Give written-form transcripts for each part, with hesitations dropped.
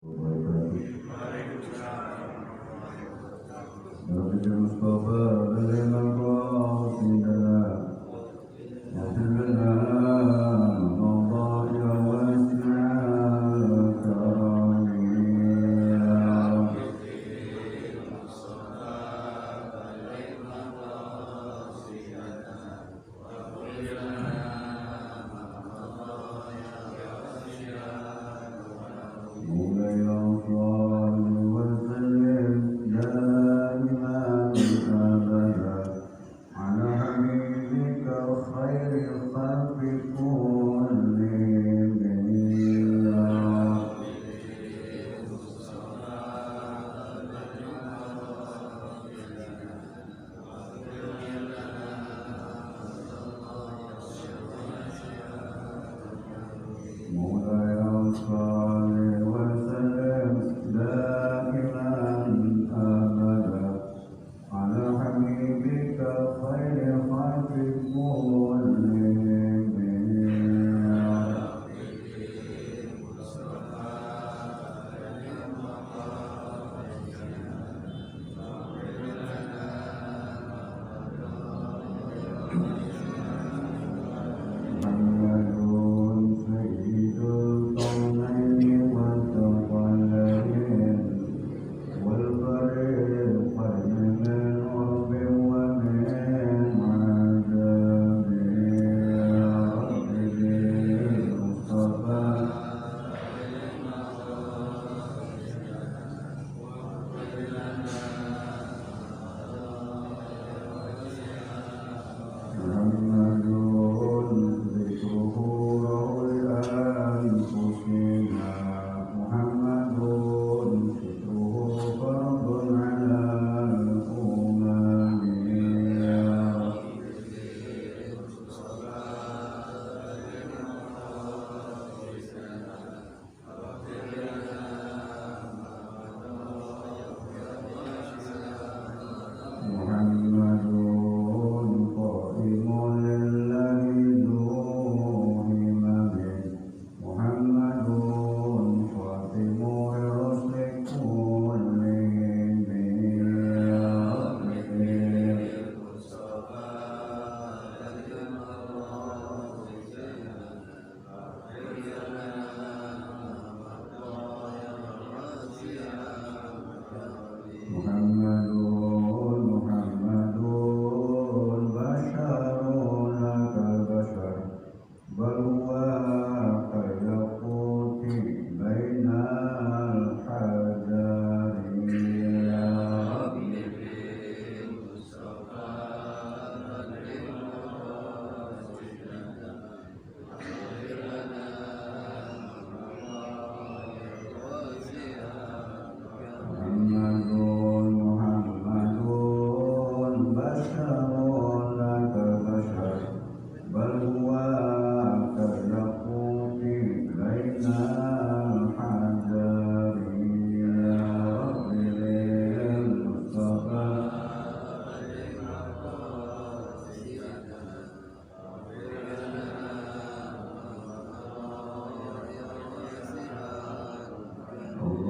نبي المصطفى بلغ قاصدنا وحلنا مضائع واسعة كرامية مولاي صل وسلم دائما أبدا على حبيبك خير الخلق كلهم مولاي صل وسلم دائما أبدا على حبيبك خير خلق كلهم محمد سيد الكونين والثقلين والفريقين من عرب ومن عجب يا رب بالمصطفى محمد ذكره روي أنفسنا محمد ذكره فرض على الأمم يا محمد قائم لله دون همم محمد خاتم لرسل كلهم يا رب محمد محمد بشر لك البشر بل هو كالياقوت بين الحجر يا رب محمد محمد بشر لك البشر بل هو كالياقوت بين الحجر يا رب بالمصطفى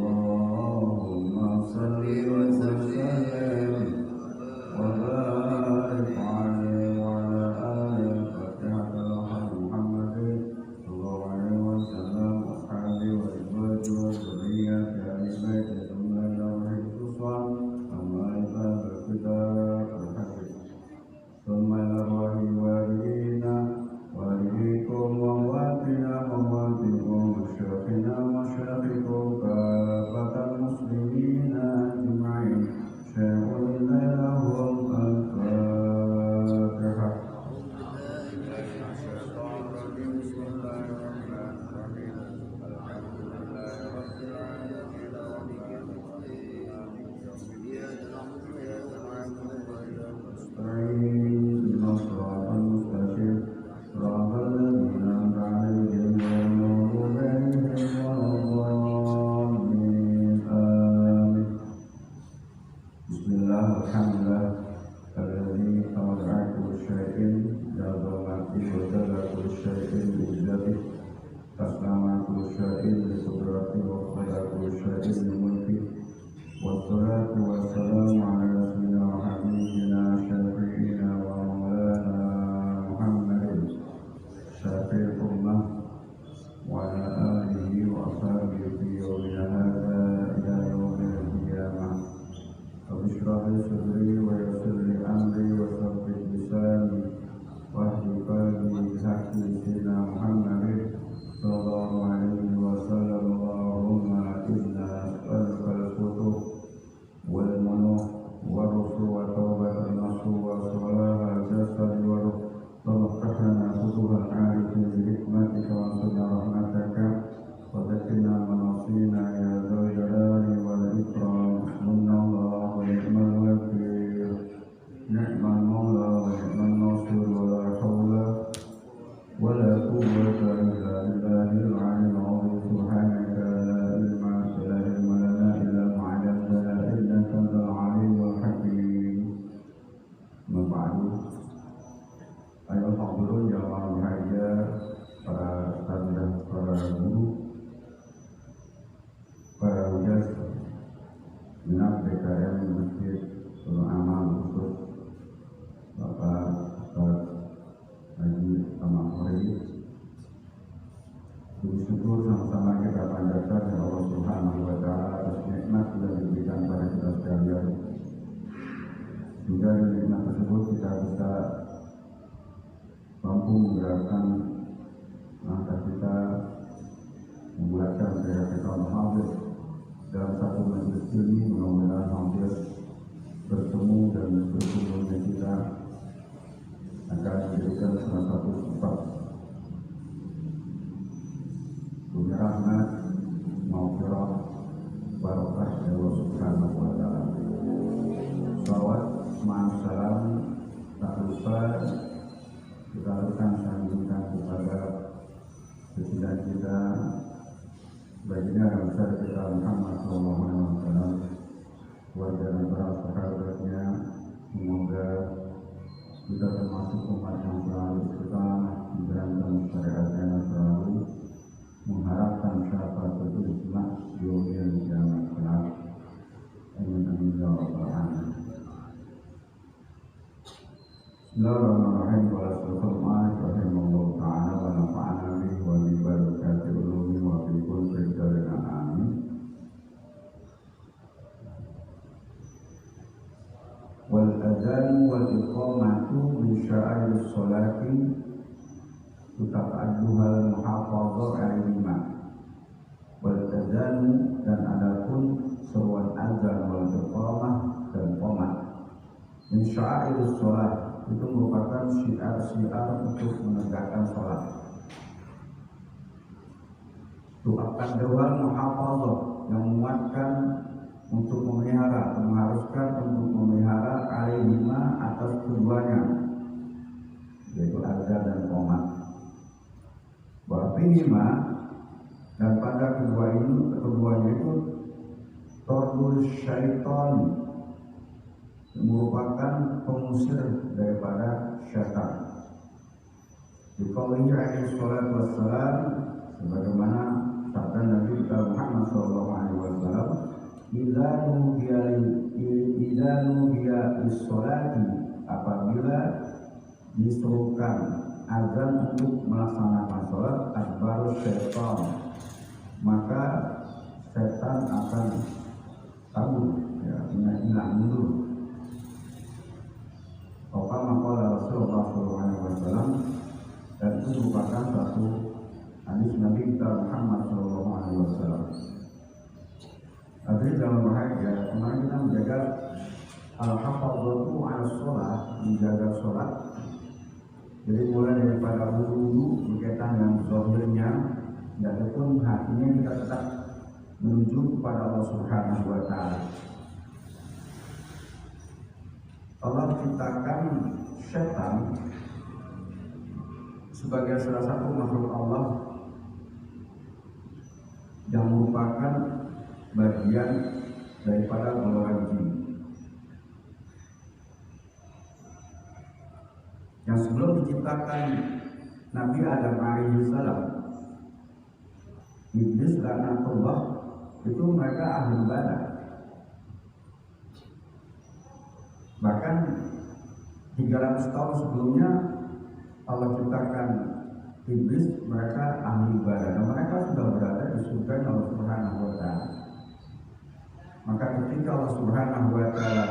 اللهم صل وسلم وبارك عليه وعلى آله الفاتحة محمد صلى الله عليه وسلم وأصحابه وأزواجه وذريته أهل بيته ثم إلى وحي الخصوصا أما إذا بالكتاب الحكيم ثم إلى أرواح الوالدين والديكم وأمواتنا وأمواتكم ومشايخنا ومشايخكم كافة المسلمين أجمعين شيخ لهم الفاتحة استعين صراط المستقيم صراط الذين أنعمت عليهم غير المغضوب عليهم ولا الضالين آمين بسم الله الحمد لله الذي خلق كل شيء بعظمته وجعل كل شيء بإذنه فأسلم كل شيء بقدرته وخلق كل شيء من ملكه والصلاة والسلام على سيدنا وحبيبنا شفيعنا ومولانا محمد شفيع الأمة وعلى آله وأصحابه في يومنا هذا إلى يوم القيامة رب اشرح لي صدري ويسر لي أمري وثبت لساني واهد قلبي بحق سيدنا محمد صلى الله عليه وسلم اللهم إنا نسألك الفتوح والمنوح والرسل وتوبة النصوح وصلاح الجسد والروح وافتح لنا فتوح العارفين بحكمتك وانصرنا رحمتك وذكرنا مناصينا يا ذا الجلال والإكرام من الله ونعم الوكيل نعم المولى ونعم الناصر ولا حول ولا قوة إلا بالله العلي العظيم سبحانك لا علم لنا إلا ما علمتنا إنك أنت العليم الحكيم. Mà بعد ayo hadirin yang berbahagia, para ustaz, para guru, para ujas minat BKM Masjid Sulul Amal khusus Bapak Ustaz Haji Ahmad Hori. Bersyukur sama-sama kita panjatkan kepada Allah Subhanahu wa Ta'ala atas nikmat yang diberikan pada kita sekalian. Hingga dari nikmat tersebut kita bisa mampu menggerakkan langkah kita, membuatkan daya kita hadir dalam satu majelis ini, mudah-mudahan hadir bertemu dan berkumpulnya kita akan menjadikan salah satu sebab punya rahmat, maghfirah, barokah dari Allah Subhanahu wa Ta'ala. Salawat, salam, tak lupa kita lakukan sanjungan kepada presiden kita, baginda yang besar kita Muhammad SAW, keluarga dan para sahabatnya. Semoga kita termasuk umat yang selalu istiqamah menjalankan syariatnya dan selalu mengharapkan syafaat Islam di dunia dan akhirat. Amin amin ya rabbal alamin. Bismillahirrahmanirrahim. Rahimahullah ta'ala wa nafa'ana bihi wa bi barakati ulumi wa bi kulli khairin amin. Wal adzan wal iqamatu min sya'airis sholati tutaqadduhal muhafadzah 'alaihima. Wal adzan dan adapun seruan azan wal iqamah dan qomat min sya'airis sholat itu merupakan syiar-syiar untuk menegakkan sholat. Tu'akan dawal muhafadzah yang menguatkan untuk memelihara, mengharuskan untuk memelihara alaihima atas keduanya, yaitu azan dan qomat. Wafihima dan pada keduanya itu tordul syaitan, merupakan pengusir daripada syaitan. Dikaulinya alaihi salatu wassalam, sebagaimana sabda Nabi kita Muhammad SAW, idza nuhiya bis-sholati, apabila disuruhkan azan untuk melaksanakan sholat, adbaru syaitan, maka setan akan kabur, ya, hilang mundur. Maka Rasulullah SAW, dan itu merupakan satu hadis Nabi kita Muhammad SAW. Hadis dalam bahagia, kemarin kita menjaga al-hafadzatu al-sholat, menjaga sholat. Jadi mulai daripada wudu berkaitan dengan zahirnya, dan pun hatinya kita tetap menuju kepada Allah Subhanahu wa Ta'ala. Allah ciptakan syaitan sebagai salah satu makhluk Allah yang merupakan bagian daripada golongan jin. Yang sebelum diciptakan Nabi Adam alaihi salam, Iblis laknatullah itu mereka ahli ibadah. Bahkan 300 tahun sebelumnya Allah ciptakan iblis, mereka ahli ibadah dan mereka sudah berada di surga Allah Subhanahu wa Ta'ala. Maka ketika Allah Subhanahu wa Ta'ala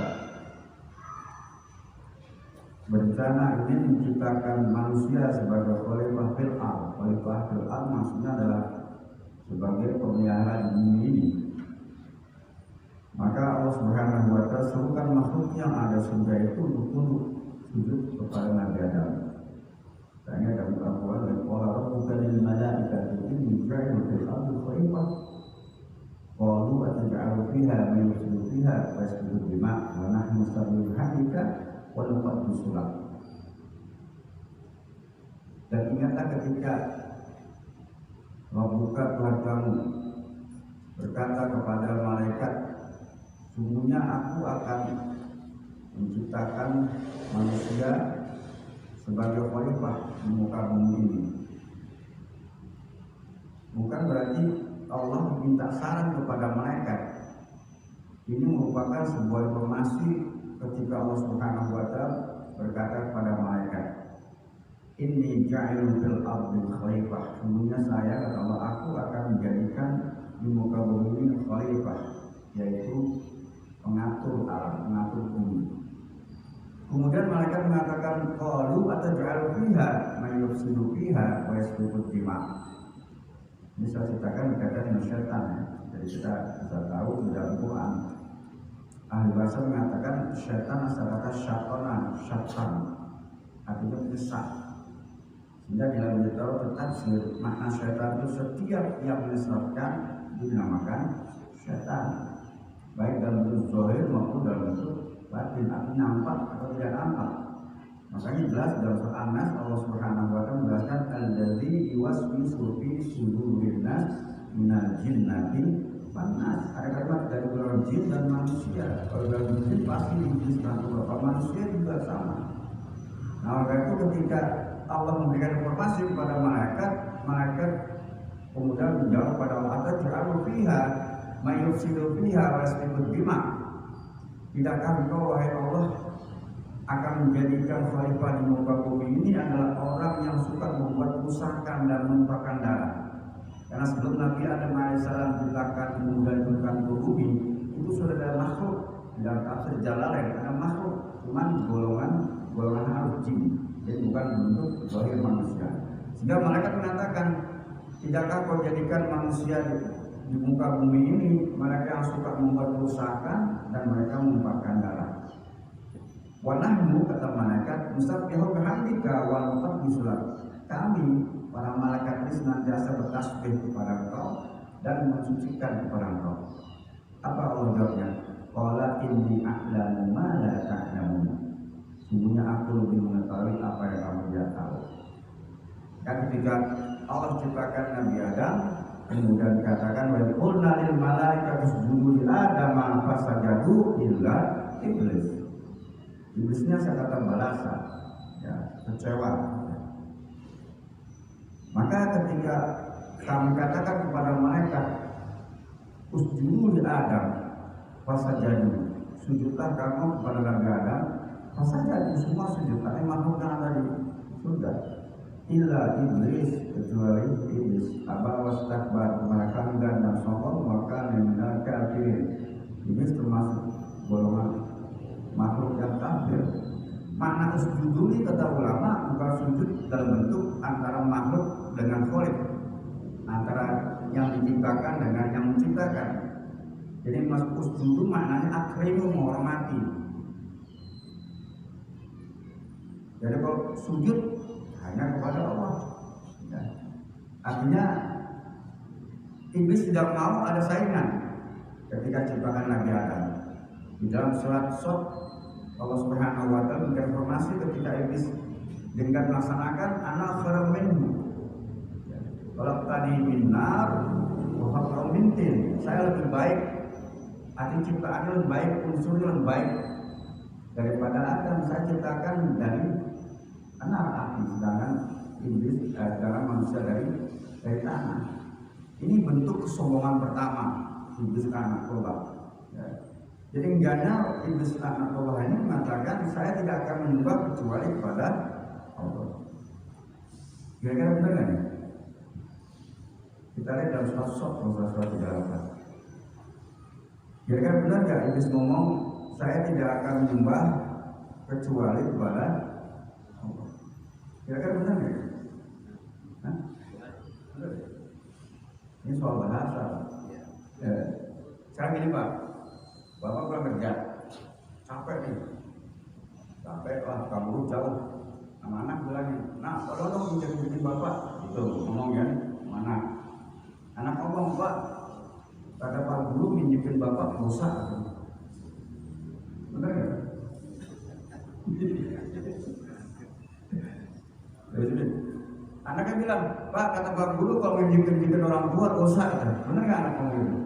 berencana ingin menciptakan manusia sebagai khalifah fil ardh, khalifah fil ardh maksudnya adalah sebagai pemelihara di bumi ini, maka Allah Subhanahu wa Ta'ala serukan makhluk yang ada surga itu untuk tunduk sujud kepada Nabi Adam. Tanya dalam Al-Quran, "Qala rabbuka lil malaikati inni ja'ilun fil ardi khalifah." Qalu ataj'alu fiha man yufsidu fiha wa yasfiku dima' wa nahnu nusabbihu bihamdika wa nuqaddisu lak. Dan ingatlah ketika Rabbuka Tuhan kamu berkata kepada malaikat, sungguhnya aku akan menciptakan manusia sebagai khalifah di muka bumi ini. Bukan berarti Allah minta saran kepada malaikat. Ini merupakan sebuah informasi ketika Allah Subhanahu wa Ta'ala berkata kepada malaikat, "Inni ja'ilun fil ardi khalifah." Sungguhnya saya, kata Allah, aku akan menjadikan di muka bumi ini khalifah, yaitu pengatur alam, pengatur bumi. Kemudian malaikat mengatakan, "Qalu ataj'alu fiha may yufsidu fiha wa yasfiku dima'." Ini saya ceritakan berkaitan dengan syaitan ya. Jadi kita bisa tahu di dalam Quran ahli bahasa mengatakan syaitan asal kata syaitan artinya penyesat. Sehingga di dalam Al-Quran tafsir makna syaitan itu setiap yang menyesatkan dinamakan syaitan, baik dalam bentuk zahir maupun dalam bentuk batin, artinya nampak atau tidak nampak. Makanya jelas dalam surah An-Nas Allah Subhanahu wa Ta'ala menjelaskan alladzi yuwaswisu fi sudurin nas minal jinnati wan nas. Ada kalimat dari golongan jin dan manusia. Kalau dalam jin pasti iblis dan beberapa manusia juga sama. Nah, maka itu ketika Allah memberikan informasi kepada malaikat, malaikat kemudian menjawab kepada Allah, "Ataj'alu fiha may yufsidu fiha wa yasfiku dima'." Tidakkah engkau wahai Allah akan menjadikan khalifah di muka bumi ini adalah orang yang suka membuat kerusakan dan menumpahkan darah. Karena sebelum Nabi Adam AS diciptakan kemudian diturunkan ke bumi, itu sudah ada makhluk. Dalam tafsir Jalalain ada makhluk, cuman golongan harus jin, jadi bukan bentuk zahir manusia. Sehingga malaikat mengatakan, tidakkah kau jadikan manusia di muka bumi ini mereka yang suka membuat kerusakan dan mereka menumpahkan darah. Wa nahnu, kata malaikat, nusabbihu bihamdika wa nuqaddisu lak. Kami para malaikat ini senantiasa bertasbih kepada Engkau dan mensucikan kepada Engkau. Apa Allah jawabnya? Qala inni a'lamu ma la ta'lamun. Sungguhnya aku lebih mengetahui apa yang kamu tidak tahu. Dan ketika Allah ciptakan Nabi Adam, kemudian dikatakan wa qulna lil malaikati isjudu li adama fasajadu illa iblis. Iblisnya saya kata balasan, ya, kecewa. Maka ketika kami katakan kepada malaikat, usjudu li Adam, fasajadu, sujudlah kamu kepada Nabi Adam, fasajadu, semua sujud. Tapi makhluk yang ada di surga, illa iblis, kecuali iblis. Aba wastakbar, mereka enggan dan sombong, maka minal kafirin. Iblis termasuk golongan makhluk yang kafir. Makna usjudu ini kata ulama bukan sujud dalam bentuk antara makhluk dengan khaliq, antara yang diciptakan dengan yang menciptakan. Jadi masuk usjudu maknanya akrimu, menghormati. Jadi kalau sujud hanya kepada Allah, ya. Artinya iblis tidak mau ada saingan ketika ciptakan Nabi Adam. Di dalam surat Shad Allah Subhanahu wa Ta'ala memberikan informasi ketika iblis dengan melaksanakan ana khairum minhu. Kalau tadi minar, wa mintin, saya lebih baik, arti ciptaannya lebih baik, unsurnya lebih baik daripada Adam. Saya ciptakan dari anak api, sedangkan iblis sedangkan manusia dari tanah. Ini bentuk kesombongan pertama iblis anak narkoba. Ya. Jadi enggaknya iblis anak narkoba ini mengatakan saya tidak akan menyembah kecuali kepada Allah. Kira-kira benar nggak nih? Kita lihat dalam surat 38. Kira-kira benar nggak iblis ngomong saya tidak akan menyembah kecuali kepada Allah? Kira-kira benar nggak? Ini soal bahasa. Sekarang gini Pak, Bapak pulang kerja, capek nih, kamu jauh, sama anak bilangnya, nah kalau dong bikin Bapak, itu ngomong ya, mana? Anak ngomong Pak, kata Pak Guru minjemin Bapak dosa. Benar nggak? Anaknya bilang, Pak kata Pak Guru kalau minjemin orang tua dosa. Benar nggak anak ngomong gitu?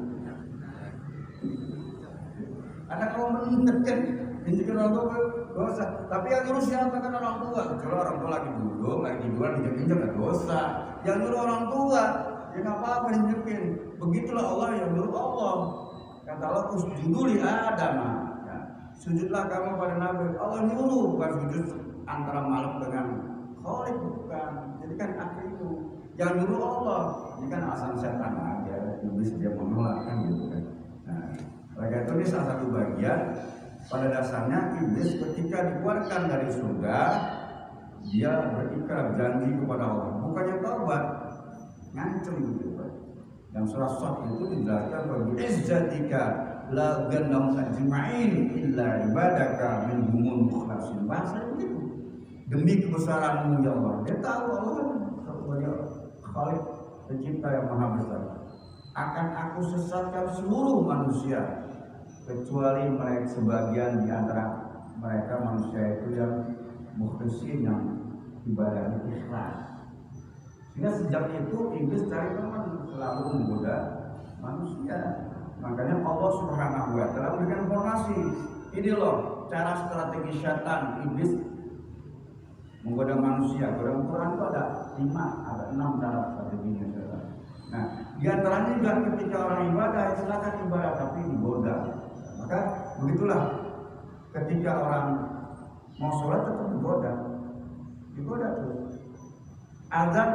Anak ngomong mendekat, minjemin orang tua dosa. Tapi yang nyuruh siapa kan orang tua? Kalau orang tua lagi duduk, lagi tiduran, injek-injek nggak dosa. Yang nyuruh orang tua, ya nggak apa-apa injekin. Begitulah Allah yang nyuruh Allah. Kata Allah usjudu li Adam. Ya, sujudlah kamu pada Nabi. Allah nyuruh, bukan sujud antara makhluk dengan Khalik, bukan. Jadi kan akhir itu yang nyuruh Allah. Ini kan asal setan aja. Iblis dia menolak kan gitu kan. Nah, oleh itu ini salah satu bagian. Pada dasarnya iblis ketika dikeluarkan dari surga, dia berikrar janji kepada Allah. Bukannya taubat, ngancem gitu kan. Yang surah Shad itu dijelaskan bahwa izzatika la gannahum ajma'in illa ibadaka minhumul mukhlasin. Bahasa begitu. Demi kebesaranmu ya Allah. Dia tahu Allah sebagai Khalik, pencipta yang maha besar. Akan aku sesatkan seluruh manusia kecuali mereka sebagian di antara mereka manusia itu yang mukhlisin, yang ibadahnya ikhlas. Sehingga sejak itu iblis cari teman, selalu menggoda manusia. Makanya Allah Subhanahu wa taala memberikan informasi. Ini loh cara strategi syaitan iblis menggoda manusia. Dalam Quran itu ada 6 cara strateginya syaitan. Nah, di antaranya juga ketika orang ibadah, silakan ibadah tapi digoda. Maka begitulah ketika orang mau sholat tetap digoda terus. Azan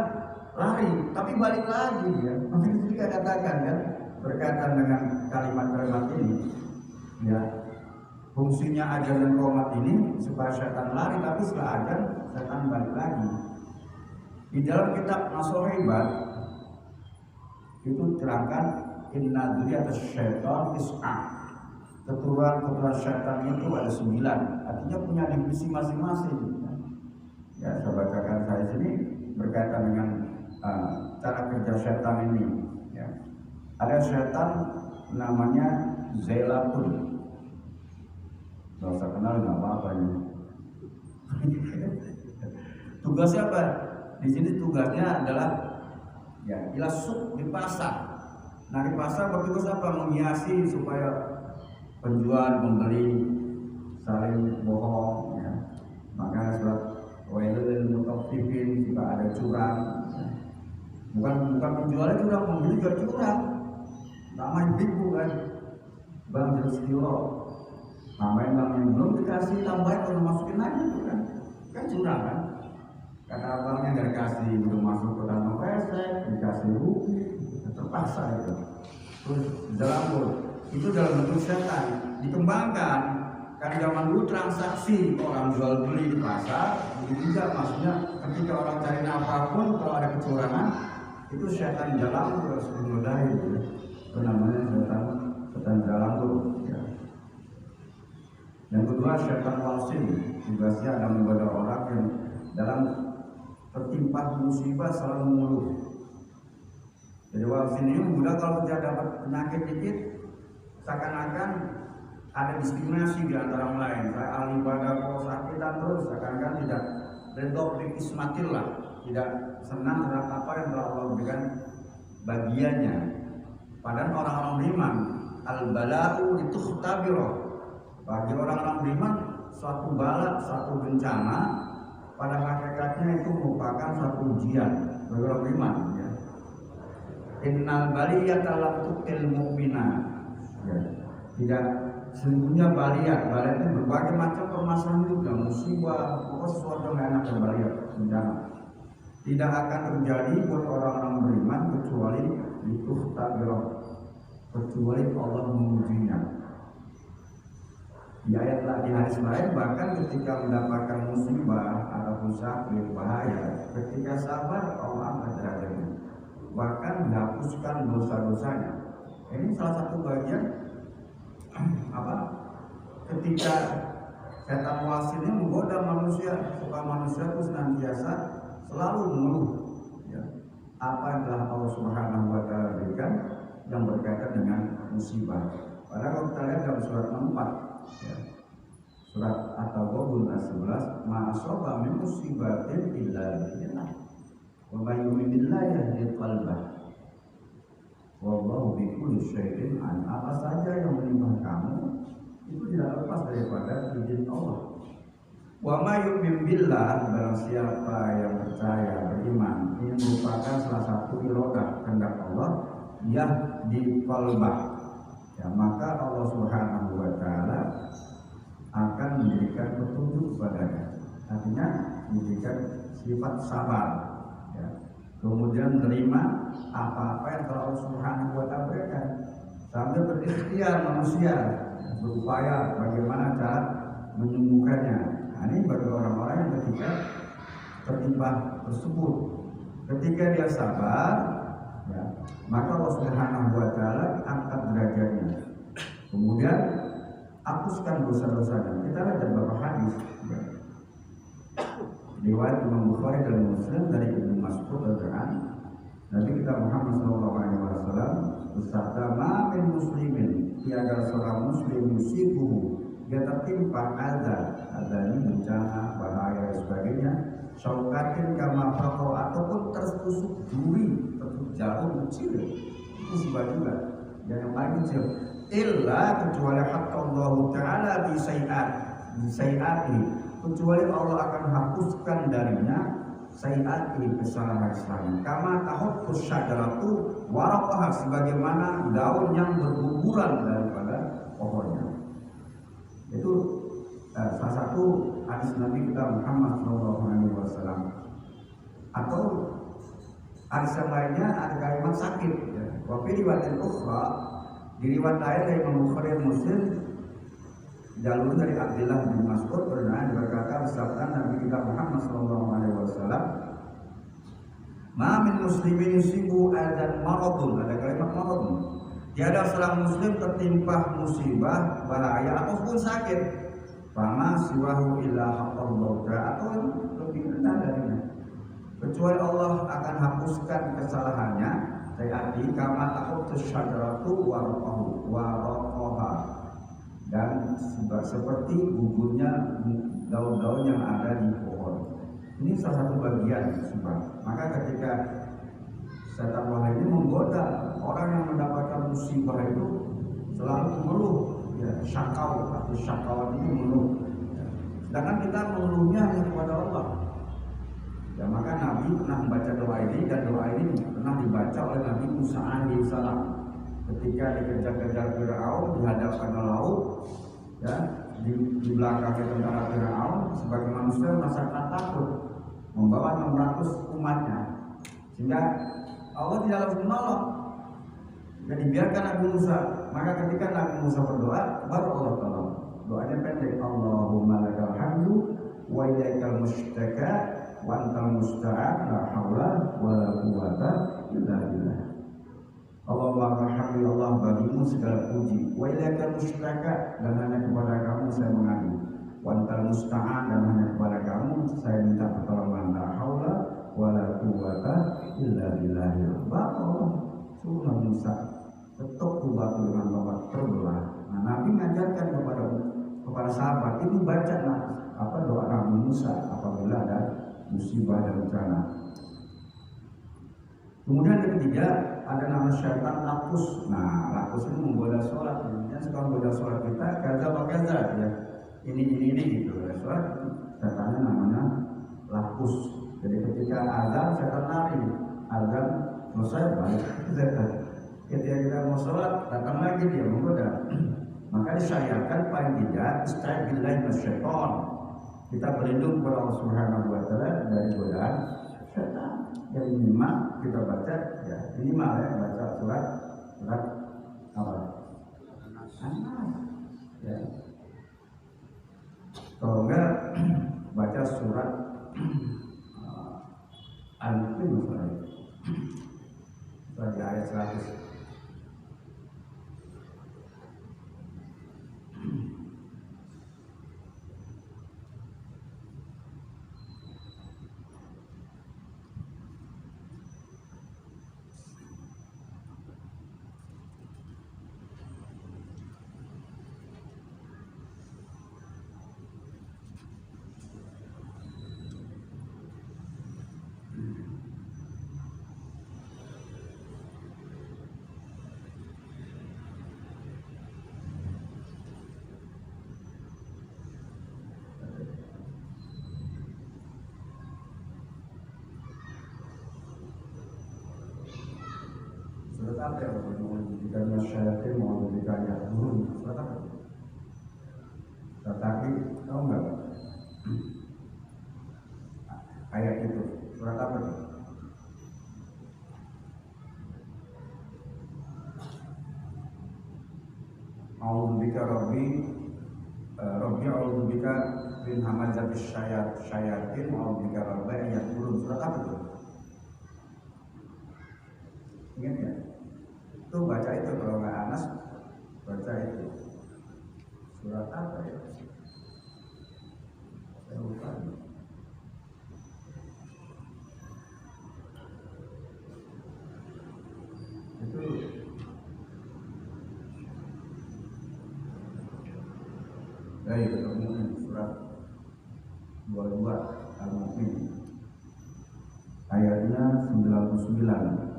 lari, tapi balik lagi ya. Makanya kita katakan ya, berkaitan dengan kalimat-kalimat ini, ya fungsinya azan dan qomat ini supaya setan lari, tapi setelah azan setan balik lagi. Di dalam kitab Nasuhibat itu terangkan inna dzurriyyata syaitan is'a. Keturunan syaitan itu ada 9, artinya punya divisi masing-masing. Ya, saya bacakan saya sini berkaitan dengan cara kerja syaitan ini. Ya. Ada syaitan namanya Zailatun. Kalau saya kenal nggak apa-apa ini. Tugasnya apa? Di sini tugasnya adalah ya ilasuk di pasar. Nah di pasar bertugas apa? Menghiasi supaya penjual pembeli saling bohong. Ya. Maka surat wailul mutaffifin jika ada curang. Ya. Bukan penjualnya curang, pembeli juga curang. Namanya tipu kan. Bang 100 kilo. Nambahin bang yang belum dikasih tambahin kalau masukin aja itu kan. Kan curang kan. Kata abangnya nggak dikasih, belum masuk ke dalam pesek, dikasih rugi, terpaksa itu. Terus jelambur. Itu dalam bentuk setan dikembangkan. Kan zaman dulu transaksi orang jual beli di pasar, begitu juga maksudnya ketika orang cari apapun kalau ada kecurangan itu setan jalan terus menodai itu. Itu namanya setan jalan tuh. Ya. Yang kedua setan wasin, tugasnya adalah menggoda orang yang dalam tertimpa musibah selalu mengeluh. Jadi wasin ini mudah kalau dia dapat penyakit dikit seakan-akan ada diskriminasi di antara orang lain. Saya ahli ibadah kok sakitan terus, seakan-akan tidak redok dikismatillah, tidak senang terhadap apa yang telah Allah berikan bagiannya. Padahal orang-orang beriman, al-bala'u litukhtabiro. Bagi orang-orang beriman, suatu bala, suatu bencana pada hakikatnya itu merupakan suatu ujian bagi orang beriman. Ya. innal baliyata lam tuqtil mu'mina. Ya, tidak sesungguhnya baliyat itu berbagai macam permasalahan juga, musibah, pokoknya sesuatu yang enak dan baliyat bencana. Tidak akan terjadi buat orang-orang beriman kecuali itu takdirah, kecuali Allah mengujinya. Di ayat di hadis lain bahkan ketika mendapatkan musibah ataupun sakit bahaya, ketika sabar Allah angkat derajatnya, bahkan dihapuskan dosa-dosanya. Ini salah satu bagian apa? Ketika setan wasilnya menggoda manusia supaya manusia itu senantiasa selalu mengeluh, ya, apa yang telah Allah Subhanahu wa Ta'ala berikan yang berkaitan dengan musibah. Padahal kalau kita lihat dalam surat 4, ya, surat At-Taghabun ayat 11, ma asaba min musibatin illa bi'illah wa may yu'min billahi yahdi qalbah wallahu bikulli syai'in alim. Apa saja yang menimpa kamu itu tidak lepas daripada izin Allah. Wa may yu'min billah, barang siapa yang percaya beriman, ini merupakan salah satu irodah kehendak Allah, yahdi qalbah, ya, maka Allah Subhanahu wa Ta'ala akan memberikan petunjuk kepadanya. Artinya memberikan sifat sabar, ya, kemudian menerima apa-apa yang Allah Subhanahu wa Ta'ala berikan, sambil berikhtiar manusia berupaya bagaimana cara menyembuhkannya. Nah, ini bagi orang-orang yang ketika tertimpa tersebut, ketika dia sabar, ya, maka Allah Subhanahu wa Ta'ala angkat derajatnya, kemudian hapuskan dosa-dosanya. Kita lihat beberapa hadis, ya, riwayat Imam Bukhari dan Muslim dari Ibnu Mas'ud radhiyallahu, Nabi kita Muhammad SAW bersabda, ma min muslimin, tiada seorang muslim musibuhu, dia tertimpa ada ini bencana, bahaya dan sebagainya, syaukatin kama faqo, ataupun tertusuk duri, tertusuk jarum kecil, itu musibah juga, yang paling kecil, illa kecuali hatta Allah Ta'ala bisai'ati, kecuali Allah akan hapuskan darinya sayi'ati, kesalahan-kesalahan, kama tahuttus syajaratu waraqaha, sebagaimana daun yang berguguran daripada pohonnya. Itu salah satu hadis Nabi kita Muhammad SAW. Atau hadis yang lainnya ada kalimat sakit, ya. Wa fi riwayatin ukhra, di riwayat lain dari Imam Bukhari dan Muslim, jalur dari Abdullah bin Mas'ud pernah berkata, bersabda Nabi kita Muhammad SAW, ma min muslimin yusibu adan maradun, ada kalimat maradun, tiada seorang muslim tertimpa musibah, bahaya ataupun sakit, fama siwahu illa haqqallahu, atau lebih rendah darinya, kecuali Allah akan hapuskan kesalahannya, sayati kama tahuttus syajaratu waraqaha, dan seperti gugurnya daun-daun yang ada di pohon. Ini salah satu bagian musibah. Maka ketika setan wahai ini menggoda orang yang mendapatkan musibah itu, selalu mengeluh, ya, syakau atau syakawat ini mengeluh, ya. Sedangkan kita mengeluhnya hanya kepada Allah, ya. Maka Nabi pernah membaca doa ini, dan doa ini pernah dibaca oleh Nabi Musa alaihissalam ketika dikejar-kejar Firaun, dihadapkan ke laut, ya, di belakangnya tentara Firaun, sebagai manusia merasakan takut, membawa 600 umatnya, sehingga Allah tidak langsung menolong, dan dibiarkan Nabi Musa. Maka ketika Nabi Musa berdoa, baru Allah tolong. Doanya pendek, Allahumma lakal hamdu wa ilaikal mustaka wa antal musta'an, la haula wa la quwwata illa billah. Allahumma hamdi, Allah bagimu segala puji, wa ilaikal mustaka, dan hanya kepada kamu saya mengadu, wa antal musta'an, dan hanya kepada kamu saya minta pertolongan, la haula wala quwwata illa billah. Allah suruh Nabi Musa ketuk batu dengan tombak terbelah. Nah, Nabi mengajarkan kepada sahabat ini baca doa Nabi Musa apabila ada musibah dan bencana. Kemudian yang ketiga ada nama syaitan lakus. Nah, lakus ini menggoda sholat. Yang suka menggoda sholat kita kaza, ya. Ini gitu. Sholat setannya namanya lakus. Jadi ketika azan setan lari, azan selesai balik. Ketika kita mau sholat datang lagi dia menggoda. Maka disyariatkan paling tidak istaiz billahi minasyaiton. Kita berlindung kepada Allah Subhanahu wa taala dari godaan setan. Yang minimal kita baca ya minimal ya baca surat apa? Anas. Ya. Kalau enggak baca surat Al-Mulk misalnya. Di ayat 100. Surat apa ya? Jika masyarakat mau memberikan yang turun, surat apa? Tetapi tahu nggak? Ayat itu surat apa? A'udzubika Rabbi a'udzubika min hamazatis syayatin a'udzubika Rabbi ayat turun, surat apa itu? Ingat ya? Itu baca itu kalau nggak Anas baca itu surat apa ya? Saya lupa. Itu dari ketemu surat 22 Al-Mu'min ayatnya 99.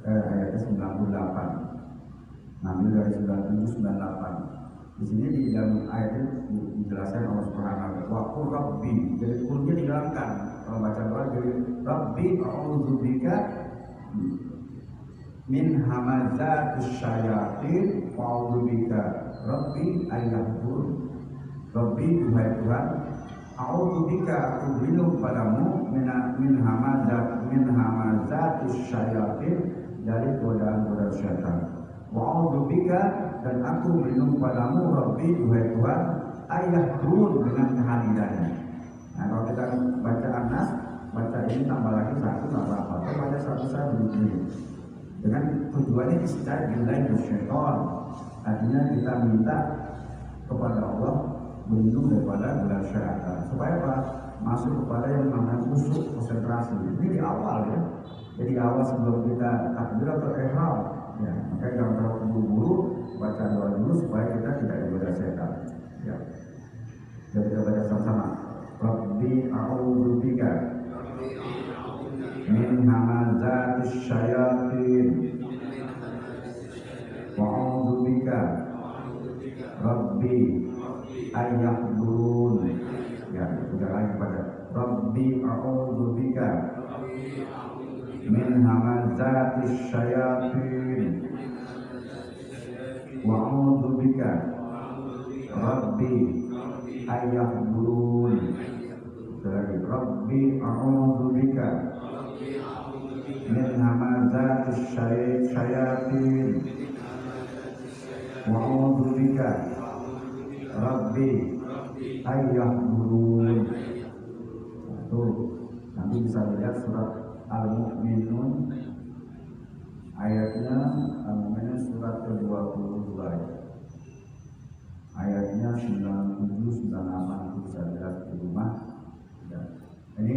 Ayatnya 98. Ngambil dari 97 98. Di sini di dalam ayat itu dijelaskan Allah Subhanahu wa taala wa rabbi. Jadi kulnya dihilangkan. Kalau baca doa jadi rabbi a'udzubika min hamazatis syayatin wa a'udzubika rabbi ayyahdurun. Rabbi duhai Tuhan, a'udzubika aku berlindung padamu min hamazatis syayatin dari godaan-godaan syaitan. Wa a'udzubika dan aku berlindung padamu Rabbi duhai Tuhan ayyahdurun dengan kehadirannya. Nah kalau kita baca Anas, baca ini tambah lagi satu tambah apa? Kalau baca satu saya begini. Dengan tujuannya istaiz billahi minasyaiton. Artinya kita minta kepada Allah berlindung daripada godaan syaitan. Supaya apa? Masuk kepada yang namanya khusyuk konsentrasi. Ini di awal ya. Jadi awal sebelum kita takbir atau ihram. Ya, maka jangan terlalu buru-buru baca doa dulu supaya kita tidak digoda setan. Ya. Jadi kita baca sama-sama. Rabbi a'udzubika min hamazatis syayatin wa a'udzubika Rabbi ayyahdurun. Ya, kita lagi pada Rabbi a'udzubika min hamazatis syayatin wa a'udzubika Rabbi ayyahdurun. Lagi Rabbi a'udzubika min hamazatis syayatin wa a'udzubika Rabbi ayyahdurun. Tuh, nanti bisa lihat surat Al-Mu'minun ayatnya Al-Mu'minun surat ke-22 ayatnya 97 98 itu bisa lihat di rumah ya. Ini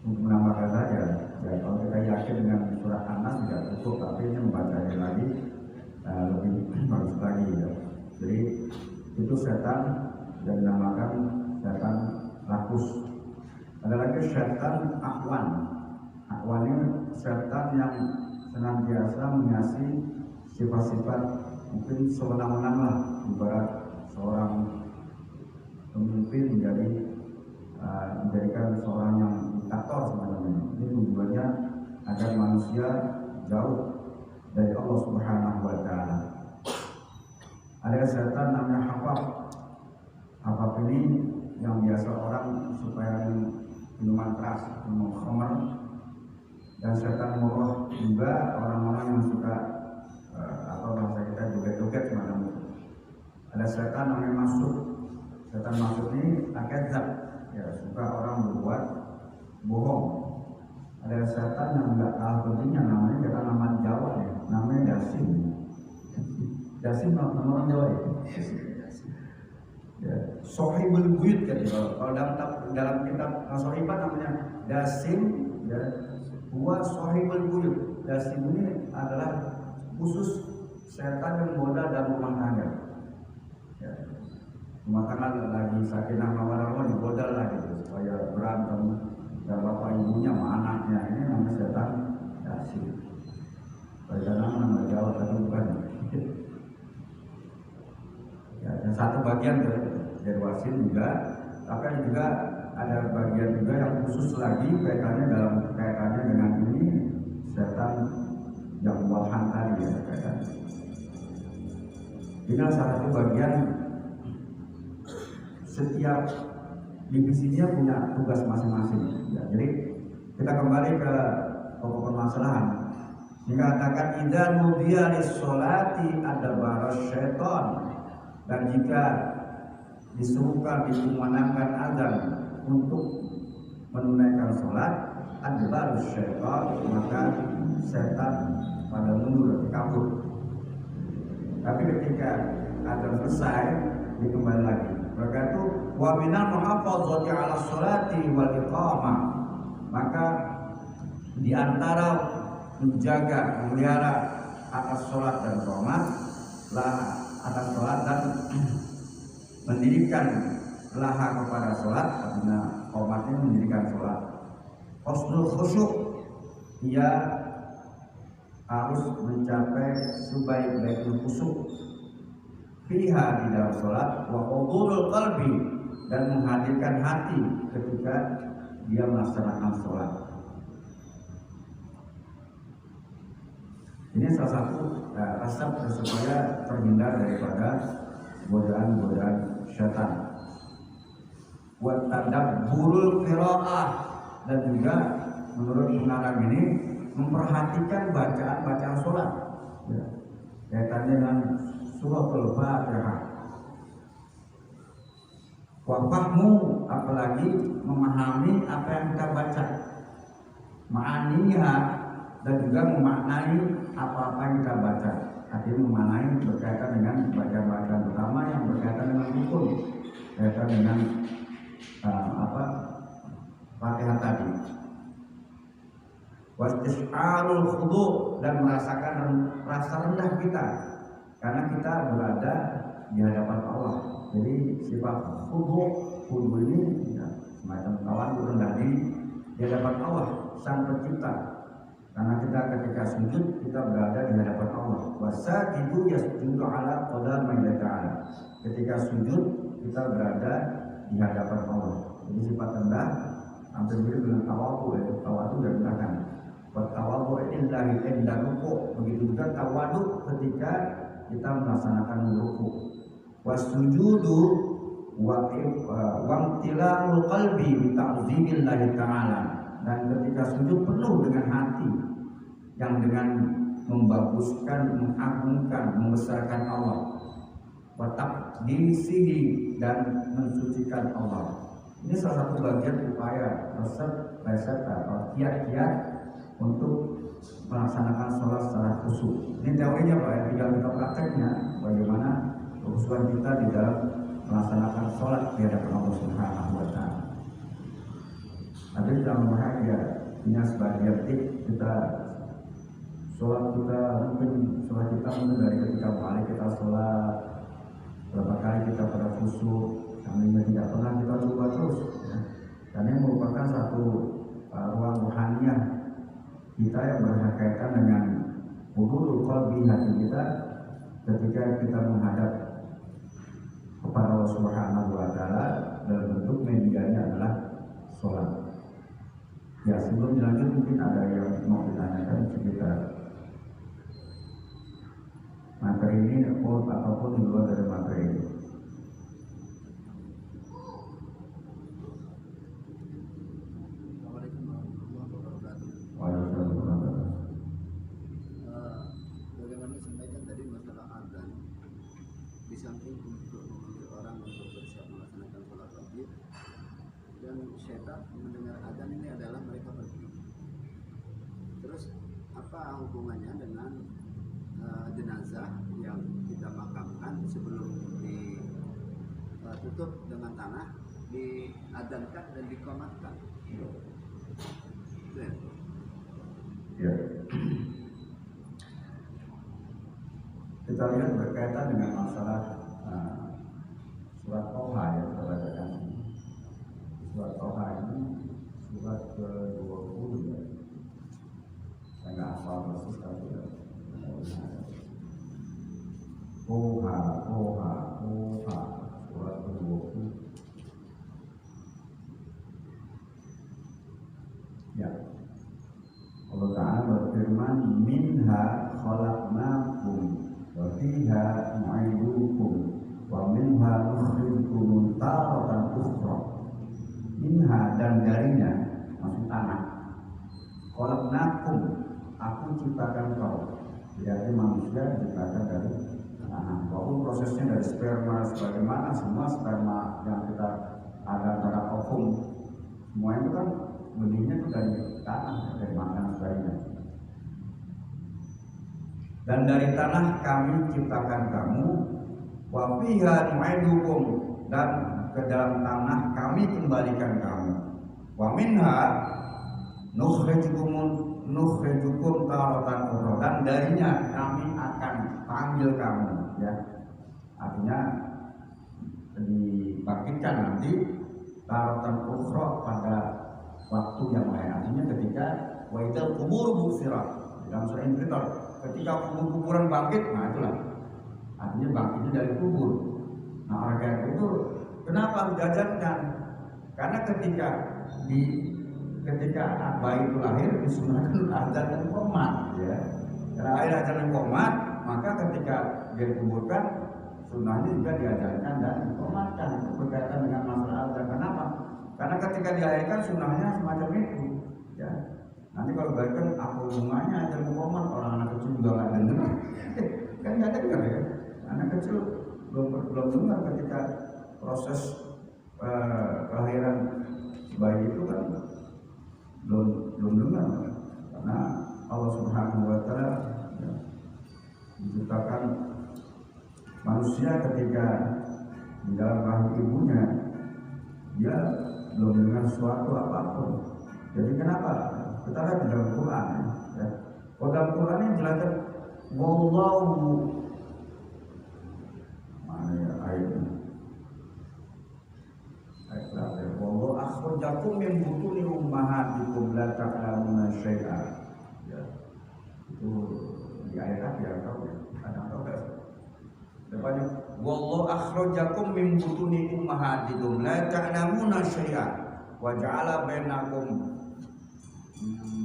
untuk menambahkan saja ya, kalau kita yakin dengan surat Anas tidak cukup, tapi ini membacanya lagi lebih bagus lagi ya. Jadi itu setan dan dinamakan setan rakus. Ada lagi setan akwan. Akwan ini setan yang senantiasa mengasih sifat-sifat mungkin sewenang-wenang lah, ibarat seorang pemimpin menjadikan seorang yang diktator semacam ini. Ini tujuannya agar manusia setan namanya hafaf. Hafaf ini yang biasa orang supaya minuman keras, minum khamr. Dan setan murah juga orang-orang yang suka atau bahasa kita joget-joget semacam itu. Ada setan namanya masuk. Setan masuk ini akadzab, ya suka orang berbuat bohong. Ada setan yang enggak kalah pentingnya, namanya kita nama Jawa ya, namanya Dasim. Dasim nama orang Jawa ya. Ya, Sohibul Buyut kan, kalau dalam kitab Sohibat namanya Dasim, ya, Huwa Sohibul Buyut. Dasim ini adalah khusus setan yang goda dalam rumah tangga. Ya. Rumah tangga lagi sakinah mawaddah digoda lagi supaya berantem. Dan bapak ibunya sama anaknya, ini namanya setan Dasim. Padahal nama Jawa tapi bukan. Ya, dan satu bagian dari wasin juga, tapi juga ada bagian juga yang khusus lagi kaitannya dengan ini setan yang walhan tadi ya kaitannya. Ini salah satu bagian, setiap divisinya punya tugas masing-masing. Ya, jadi kita kembali ke pokok permasalahan. Dikatakan idza nudiya lis-sholati adbara syaitan, dan jika disuruhkan dikumandangkan azan untuk menunaikan sholat adbara syaitan, maka setan pada mundur kabur. Tapi ketika azan selesai dikembali lagi. Maka itu wa minal muhafazati 'ala sholati wal iqamah, maka di antara menjaga memelihara atas sholat dan qomat atas sholat dan mendirikan laha kepada sholat, artinya qomat ini mendirikan sholat. Husnul khusyuk, ia harus mencapai sebaik-baiknya khusyuk fiha di dalam sholat, wa hudurul qalbi, dan menghadirkan hati ketika dia melaksanakan sholat. Ini salah satu resep supaya terhindar daripada godaan-godaan syaitan. Wa tadabburul qiraah, dan juga menurut pengarang ini memperhatikan bacaan sholat. Ya. Kaitannya dengan suratul Fatihah. Wa fahmu, apalagi memahami apa yang kita baca. Ma'aniha, dan juga memaknai apa-apa yang kita baca. Artinya memaknai berkaitan dengan bacaan-bacaan utama yang berkaitan dengan rukun, berkaitan dengan Fatihah tadi. Wastis'arul khudu, dan merasakan rasa rendah kita karena kita berada di hadapan Allah. Jadi sifat khudu ini ya, semacam tawadhu, rendah diri di hadapan Allah Sang Pencipta. Karena kita ketika sujud kita berada di hadapan Allah. Wasajidu yasjudu ala qadamai ta'ala. Ketika sujud kita berada di hadapan Allah. Jadi sifat rendah hampir mirip dengan tawadhu, yaitu tawadhu dan rendahkan. Tawadhu illahi inda ruku'. Begitu juga tawadhu ketika kita melaksanakan ruku'. Wasujudu wa imtila'ul qalbi bi ta'zimillahi ta'ala. Dan ketika sujud penuh dengan hati yang dengan membaguskan, mengagungkan, membesarkan Allah, wa taqdisihi, dan mensucikan Allah. Ini salah satu bagian upaya resep atau kiat-kiat untuk melaksanakan sholat secara khusyuk. Ini teorinya Pak, ya, tinggal kita prakteknya bagaimana kekhusyukan kita di dalam melaksanakan sholat di hadapan Allah Subhanahu wa Ta'ala. Tapi dalam bahagia punya sebagian tip kita sholat kita mungkin dari ketika balik kita sholat berapa kali kita pada khusyuk, sambilnya tidak pernah kita coba terus ya. Dan ini merupakan satu ruang rohaniah kita yang berkaitan dengan hudurul qalbi, hati kita ketika kita menghadap kepada Allah Subhanahu wa Ta'ala, dalam bentuk medianya adalah sholat. Ya, sebelum dilanjut mungkin ada yang mau ditanyakan sekitar materi ini ataupun di luar dari materi ini. Assalamualaikum warahmatullahi wabarakatuh. Waalaikumsalam warahmatullahi wabarakatuh. Bagaimana disampaikan tadi masalah adzan, di samping untuk memanggil orang untuk bersiap melaksanakan sholat wajib, dan syaitan mendengar adzan ini adalah mereka pergi. Terus apa hubungannya dengan jenazah yang kita makamkan sebelum ditutup dengan tanah, diadzankan dan dikomatkan? Ya. Kita lihat berkaitan dengan masalah surat Toha yang kita bacakan. Surat Toha ini surat ke-20 ya. Saya nggak hafal persis tapi ya. Toha surat ke-20. Ya. Allah Ta'ala berfirman, minha khalaqnakum wa fiha nu'idukum wa minha nukhrijukum taratan ukhra. Minha, dan darinya, maksud tanah. Khalaqnakum, aku ciptakan kau. Jadi manusia diciptakan dari tanah. Walaupun prosesnya dari sperma sebagaimana, semua sperma yang kita ada antara ovum, semua itu kan benihnya itu dari tanah, dari makan sebagainya. Dan dari tanah kami ciptakan kamu, wa fiha nu'idukum, dan ke dalam tanah kami kembalikan kamu, wa minha nukhrijukum taratan ukhra, dan darinya kami akan panggil kamu, ya. Artinya dibangkitkan nanti taratan ukhra pada waktu yang lain. Artinya ketika wa idzal qubur busirat, dalam surah Infitar, ketika kuburan bangkit, nah itulah artinya bangkitnya dari kubur. Nah oleh karena itu kenapa diajarkan? Karena ketika bayi itu lahir disunahkan adzan dan qomat, ya. Karena air adzan dan qomat, maka ketika dia dikuburkan sunahnya juga diajarkan dan dikomatkan. Itu berkaitan dengan masalah adzan. Kenapa? Karena ketika dilahirkan sunahnya semacam itu, ya. Nanti kalau balikan apa hubungannya adzan dan qomat, orang anak kecil juga nggak dengar, kan nggak dengar ya. Anak kecil belum dengar ketika proses kelahiran bayi itu kan belum dengar, karena Allah Subhanahu Wa Taala ya, menciptakan manusia ketika di dalam rahim ibunya dia belum dengar sesuatu apapun. Jadi kenapa? Kita lihat di dalam Quran, ya. Dalam Quran ini jelaskan wallahu, mana ya ayatnya? Ayat terakhir, wallahu akhrajakum min butuni ummahatikum la ta'lamuna syai'a. Ya. Itu di ayat apa ya? Tahu ya? Ada tahu enggak? Depannya wallahu akhrajakum min butuni ummahatikum la ta'lamuna syai'a wa ja'ala bainakum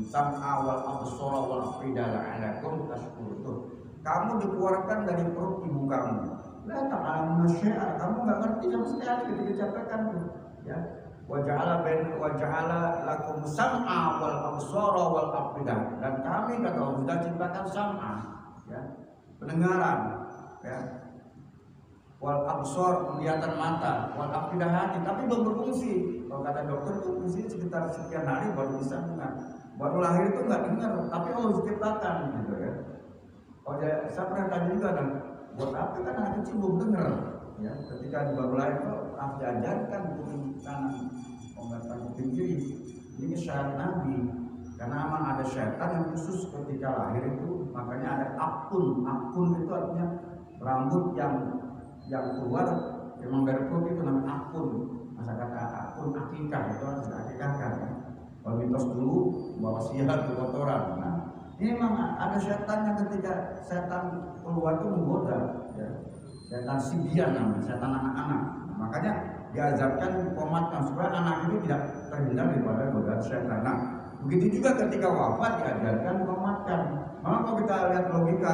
sam'a wal absara wal afida la'alakum tashkurun. Kamu dikeluarkan dari perut ibu kamu, la ta'lamuna syai'a, kamu enggak ngerti sama sekali ketika diciptakan tuh, ya. Wa ja'ala lakum sam'a wal absara wal afida, dan kami kata Allah sudah ciptakan sam'a, ya, pendengaran, ya, wal absar, penglihatan mata, wal afidah hati, tapi belum berfungsi. Kalau kata dokter itu fungsi sekitar sekian hari baru bisa dengar. Baru lahir itu nggak dengar, tapi Allah ciptakan gitu ya. Oh ya, saya pernah tanya juga kan, buat apa kan anak kecil belum dengar, ya. Ketika baru lahir itu harus diajarkan kuping kanan, penglihatan kuping kiri. Ini syarat Nabi, karena memang ada syaitan yang khusus ketika lahir itu, makanya ada akun. Akun itu artinya rambut yang keluar memang dari perut, itu namanya akun. Masa kata akun akikah itu harus diakikahkan, ya. Kalau mitos dulu bawa sihat ke kotoran. Nah, ini memang ada setan yang ketika setan keluar itu menggoda, ya. Setan sibian namanya, setan anak-anak. Nah, makanya diajarkan komatkan supaya anak itu tidak terhindar daripada godaan setan. Nah, begitu juga ketika wafat diajarkan komatkan. Maka kalau kita lihat logika,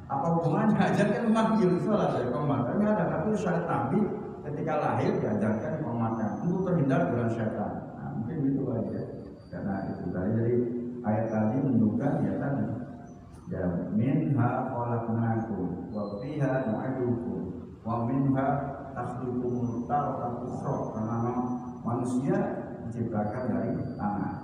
Apa hubungannya? Azan kan memanggil sholat ya, komat. Ada, tapi syariat Nabi ketika lahir diajarkan komatkan untuk terhindar dari syaitan. Nah, mungkin itu aja. Karena itu tadi jadi ayat tadi menunjukkan ya tadi ya minha khalaqnakum wa fiha nu'idukum wa minha takhluqukum taratan ukhra. Karena manusia diciptakan dari tanah.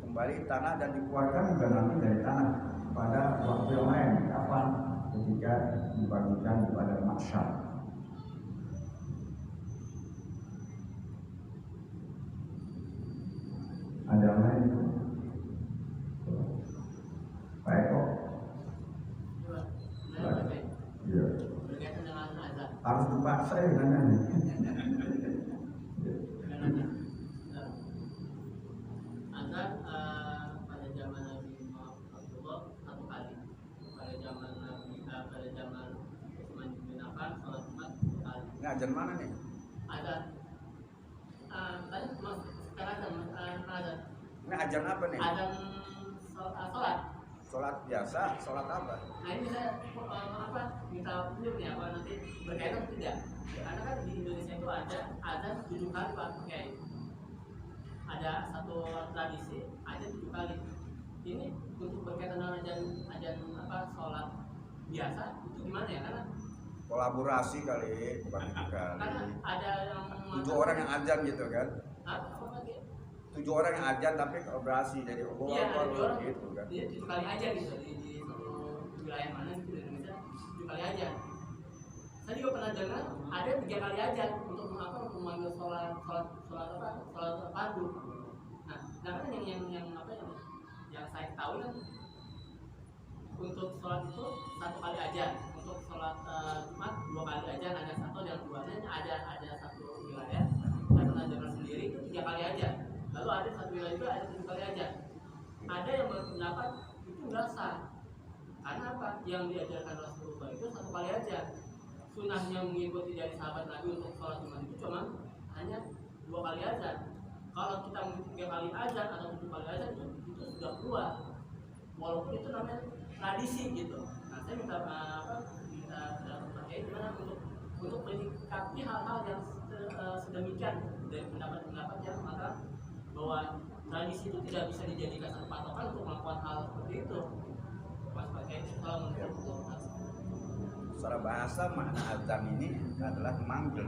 Kembali tanah dan dikeluarkan juga nanti dari tanah pada waktu yang lain. Kapan? Ketika dibagikan kepada mahsyar. Ada yang lain? Pak Eko? Iya. Harus dipaksa ya nanya. Azan pada zaman Nabi Rasulullah satu kali, pada zaman Nabi pada zaman Utsman bin Affan salat Jumat satu kali. Ini azan mana nih? Azan tadi sekarang azan. Ini azan apa nih? Azan salat. Sholat biasa, sholat apa? Nah ini saya minta film ya apa nanti berkaitan tidak? Karena kan di Indonesia itu ada azan 7 kali Pak Kiai. Ada satu tradisi ada 7 kali. Ini untuk berkaitan dengan azan sholat biasa itu gimana ya? Karena Kolaborasi kali, bukan itu kali. karena ada yang 7 orang yang azan gitu kan? apa lagi? 7 orang yang azan tapi kolaborasi jadi Iya, ada 7 orang gitu kan? Dia 7 kali aja gitu di satu wilayah mana gitu di Indonesia 7 kali aja. Saya juga pernah dengar ada 3 kali aja untuk memanggil sholat fardu. Nah, kan yang saya tahu kan untuk sholat itu 1 kali aja, untuk sholat Jumat 2 kali aja, ada satu dan 2-nya ada satu wilayah. Saya pernah dengar sendiri itu 3 kali aja. Lalu ada satu wilayah juga ada 7 kali aja. Ada yang berpendapat itu nggak sah. Karena apa? Yang diajarkan Rasulullah itu 1 kali aja. Sunahnya mengikuti dari sahabat Nabi untuk sholat Jumat itu cuma hanya 2 kali aja. Kalau kita mengikuti 3 kali azan atau 7 kali azan itu sudah keluar. Walaupun itu namanya tradisi gitu. Nah saya minta pakai gimana untuk menyikapi hal-hal yang sedemikian dari pendapat-pendapat yang mengatakan bahwa tradisi itu tidak bisa dijadikan satu patokan untuk melakukan hal seperti itu. Mas pakai kalau menurut Secara bahasa makna azan ini adalah memanggil.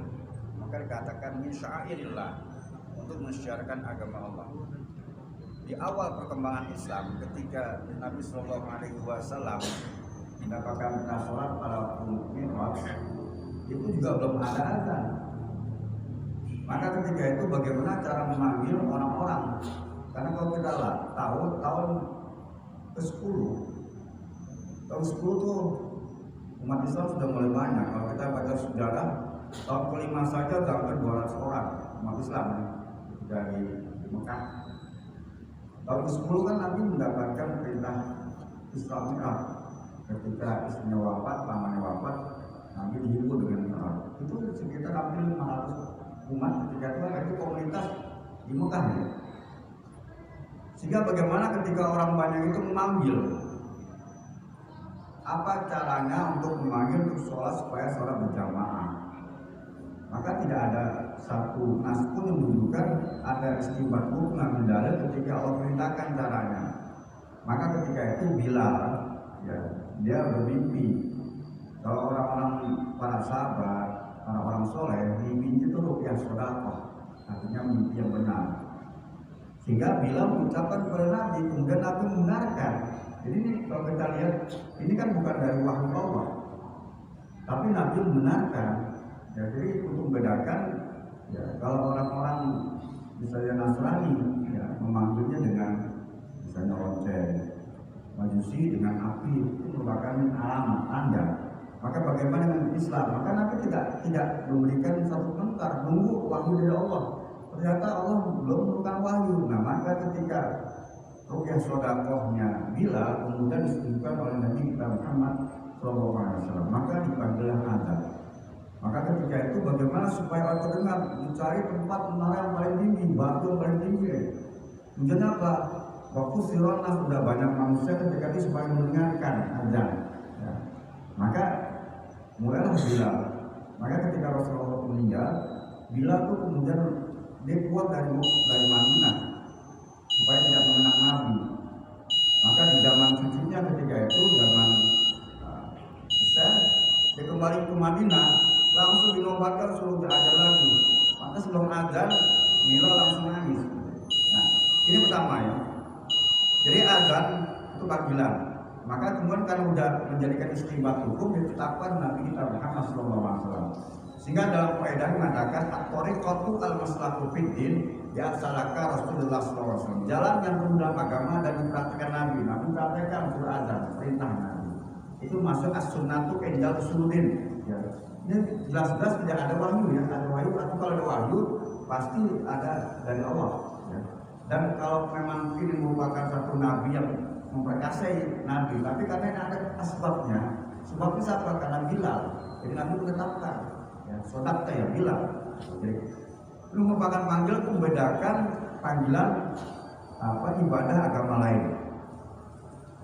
Maka dikatakan min syairillah, untuk mensyiarkan agama Allah. Di awal perkembangan Islam ketika Nabi Shallallahu Alaihi Wasallam mendapatkan sholat pada waktu Mi'raj, itu juga belum ada azan. Maka ketika itu bagaimana cara memanggil orang-orang? Karena kalau kita tahu tahun ke-10 tuh umat Islam sudah mulai banyak. Kalau kita baca sejarah tahun ke-5 saja hampir 200 orang umat Islam dari Mekah. Tahun ke-10 kan Nabi mendapatkan perintah Isra Mi'raj. Ketika istrinya wafat, pamannya wafat, Nabi dihibur dengan Mi'raj. Itu sekitar hampir 500 umat ketika itu komunitas di Mekah ya. Sehingga bagaimana ketika orang banyak itu memanggil, apa caranya untuk memanggil untuk sholat supaya sholat berjamaah? Maka tidak ada satu nas pun yang menunjukkan ada istibat hukum dalil ketika Allah perintahkan caranya. Maka ketika itu Bilal, ya, dia bermimpi. Kalau orang-orang para sahabat, orang-orang soleh, mimpi itu ruqyah sedekah, artinya mimpi yang benar. Sehingga Bilal mengucapkan kepada Nabi, kemudian Nabi membenarkan. Jadi ini kalau kita lihat, ini kan bukan dari wahyu Allah, tapi Nabi membenarkan. Ya, jadi untuk membedakan, ya, kalau orang-orang misalnya Nasrani, ya, memanggilnya dengan misalnya lonceng, Majusi dengan api, itu merupakan alamat tanda. Maka bagaimana dengan Islam? Maka Nabi tidak memberikan satu komentar, nunggu wahyu dari Allah. Ternyata Allah belum memberikan wahyu. Nah, maka ketika ruqyah sedekahnya Bilal kemudian disebutkan oleh Nabi kita Muhammad SAW, maka dipanggillah azan. Maka ketika itu bagaimana supaya orang terdengar, mencari tempat menara yang paling tinggi, batu yang paling tinggi. Kemudian apa? Waktu sirona sudah banyak manusia ketika itu supaya mendengarkan azan. Ya. Maka mulailah Bilal. Maka ketika Rasulullah meninggal, Bilal tuh kemudian dia keluar dari Madinah supaya tidak mengenang Nabi. Maka di zaman cucunya ketika itu zaman Isa, dia kembali ke Madinah, langsung dinobatkan suruh berazan lagi. Maka sebelum azan, Bilal langsung nangis. Nah, ini pertama ya. Jadi azan itu panggilan. Maka kemudian karena sudah menjadikan istimbat hukum, ditetapkan Nabi kita Muhammad SAW. Sehingga dalam kaidah mengatakan at-thariqatu al-maslahatu fid-din ya'salaka Rasulullah SAW. Jalan yang perlu dalam agama dan dipraktikkan Nabi. Nabi praktekkan suruh azan, perintah Nabi. Itu masuk as-sunnatu indal usuluddin. Ya. Ini jelas-jelas tidak ada wahyu ya, ada wahyu atau kalau ada wahyu pasti ada dari Allah. Ya. Dan kalau memang ini merupakan satu nabi yang memperkasai nabi, tapi karena ini ada asbabnya. Sebabnya siapa? Karena Bilal. Jadi Nabi menetapkan, ya, sodakta ya Bilal. Jadi itu merupakan panggilan membedakan panggilan ibadah agama lain.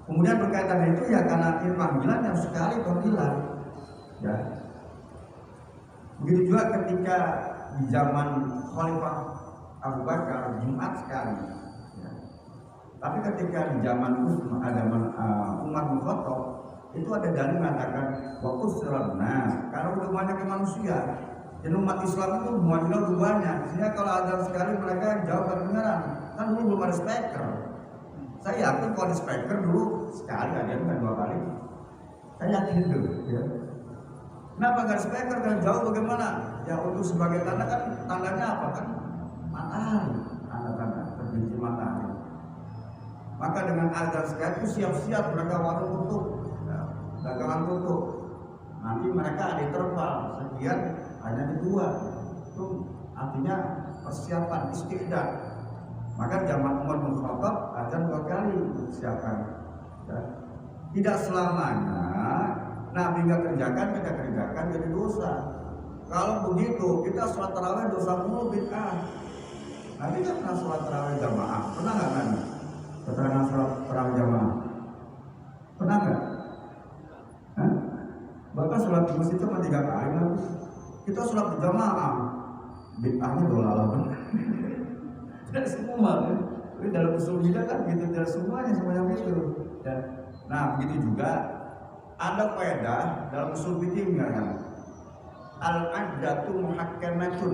Kemudian berkaitan itu ya karena ini panggilan yang sekali panggilan, ya. Begitu juga ketika di zaman Khalifah Abu Bakar Jumat sekali. Ya. Tapi ketika di zaman Umar bin Khattab itu ada dalil mengatakan waktu serana karena udah banyak manusia. Dan umat Islam itu muajilah udah banyak. Sehingga kalau ada sekali mereka jauh kedengaran. Kan dulu belum ada speaker. Saya yakin kalau ada speaker dulu sekali ada bukan dua kali. Saya yakin itu. Ya. Kenapa nggak speaker dan jauh bagaimana? Ya untuk sebagai tanda kan tandanya apa kan? Matahari, tanda-tanda terbitnya matahari. Maka dengan azan sekali itu siap-siap mereka warung tutup, ya, dagangan tutup. Nanti mereka ada terpal sekian hanya dibuat. Itu artinya persiapan istiqdad. Maka zaman Umar bin Khattab azan 2 kali disiapkan. Ya. Tidak selamanya Nabi nggak kerjakan, kita kerjakan jadi dosa. Kalau begitu kita sholat tarawih dosa mulu bid'ah. Nabi kan pernah sholat tarawih jamaah, pernah nggak Nabi? Keterangan sholat tarawih jamaah, pernah nggak? Bahkan sholat di masjid cuma 3 kali Nabi. Kita sholat berjamaah, bid'ahnya dolalah benar. Tidak semua, kan? Tapi dalam usul kita kan gitu, tidak semuanya begitu. Nah begitu juga ada kaidah dalam usul fikih mengatakan al-'adatu muhakkamatun.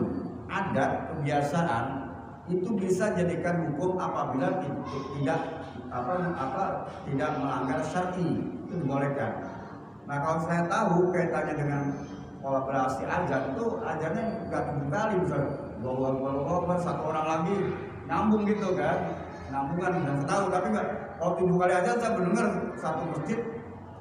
Adat kebiasaan itu bisa jadikan hukum apabila tidak melanggar syar'i, itu dibolehkan. Nah kalau saya tahu kaitannya dengan kolaborasi azan itu azannya nggak 7 kali bisa bawa satu orang lagi nyambung gitu kan, nyambungan dan saya tahu tapi nggak kalau 7 kali azan saya mendengar satu masjid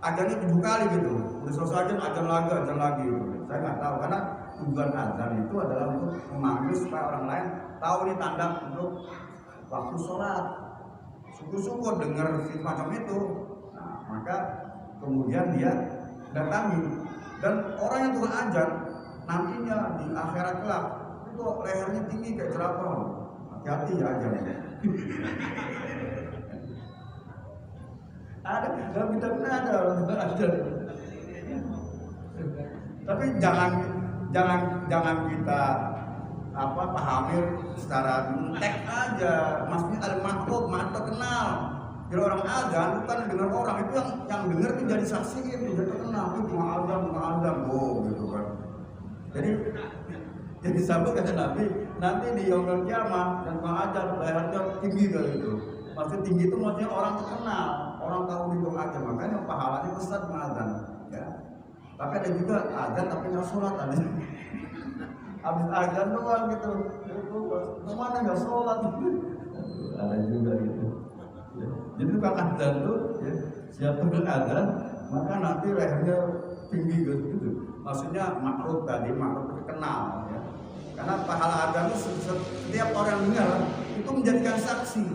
azannya 7 kali gitu, udah selesai azan lagi gitu. Saya nggak tahu karena tujuan azan itu adalah untuk memanggil supaya orang lain tahu ini tanda untuk waktu sholat. Syukur-syukur dengar semacam itu, nah, maka kemudian dia datangi dan orang yang tukang azan nantinya di akhirat kelak itu lehernya tinggi kayak jerapah. Hati-hati ya azannya. Ada, dalam kitabnya ada orang azan. Tapi jangan kita pahami secara tek aja. Maksudnya al-mahfuz, terkenal. Jadi orang azan bukan dengar orang itu yang dengar itu jadi saksiin, jadi terkenal itu azan, gitu kan. Jadi sampai kata Nabi nanti di yaumul kiamah dan azan lehernya tinggi gitu. Maksud tinggi itu maksudnya orang terkenal, orang tahu di azan, makanya pahalanya besar azan, ya. Tapi ada juga azan tapi nggak sholat ada. Habis azan doang gitu, kemana nggak sholat? Ada juga gitu. Ya. Jadi kalau azan tuh, ya, siapa azan maka nanti lehernya tinggi gitu. Maksudnya makruh terkenal, ya. Karena pahala azan itu setiap orang dengar itu menjadikan saksi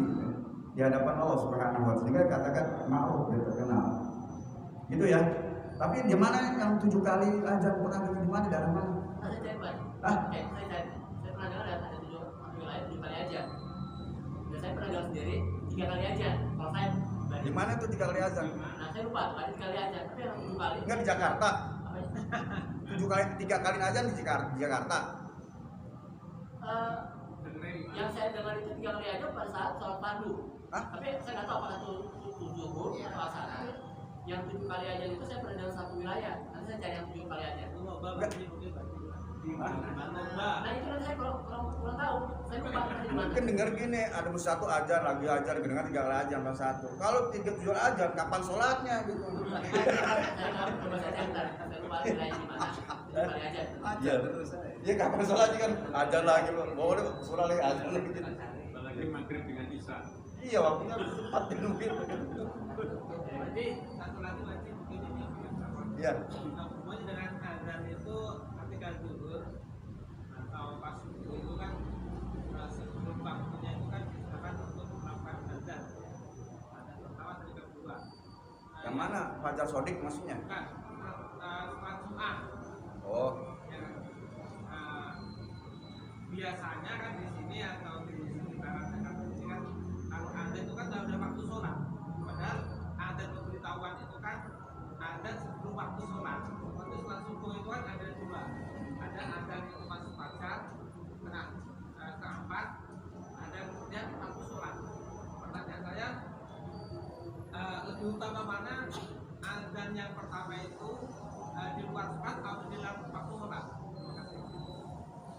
di hadapan Allah Subhanahu wa Ta'ala. Sehingga katakan makruh dia terkenal. Gitu ya. Tapi di mana yang 7 kali azan pernah di mana? Dari mana? Ada cepat. Saya pernah dengar ada 7 kali aja. Dan saya pernah dengar sendiri 3 kali aja. Kalau saya di mana itu 3 kali azan? Nah, saya saya lupa kali sekali aja, tapi yang 7 kali. Enggak di Jakarta. Apa ya? 3 kali azan di Jakarta. Yang saya dengar itu 3 kali aja pada saat sholat fardu. Hah? Tapi saya nggak tahu apakah itu zuhur atau asar. Tapi yang 7 kali aja itu saya pernah dengar satu wilayah. Nanti saya cari yang 7 kali aja. Nah itu nanti saya kurang tahu. Saya lupa di mana. Mungkin dengar gini, ada satu ajan lagi ajan, dengar 3 kali ajan pas satu. Kalau 3 ajan, kapan sholatnya gitu? Saya nggak coba saya cari ntar. Saya lupa wilayah di mana. 7 kali aja. Iya terus. Iya kapan sholatnya kan? Ajan lagi loh. Boleh sholat lagi ajan lagi. Apalagi maghrib dengan isya. Iya waktunya tepat di duit. Jadi satu lagi wajib begini Iya. hubungannya dengan azan itu ketika zuhur atau pas subuh itu kan sebelum waktunya itu kan digunakan untuk melakukan azan pertama dan kedua. Yang mana? Fajar Sodik maksudnya? Bukan, sholat Jumat. Oh. Biasanya kan di sini atau di sekitaran Jakarta ini kan kalau azan itu kan udah waktu sholat. Padahal azan pemberitahuan itu kan azan sebelum waktu sholat. Waktu sholat subuh itu kan ada 2. Ada azan itu masuk fajar, keempat, ada kemudian waktu sholat. Pertanyaan saya lebih utama mana azan yang pertama itu di luar sholat atau di dalam waktu sholat?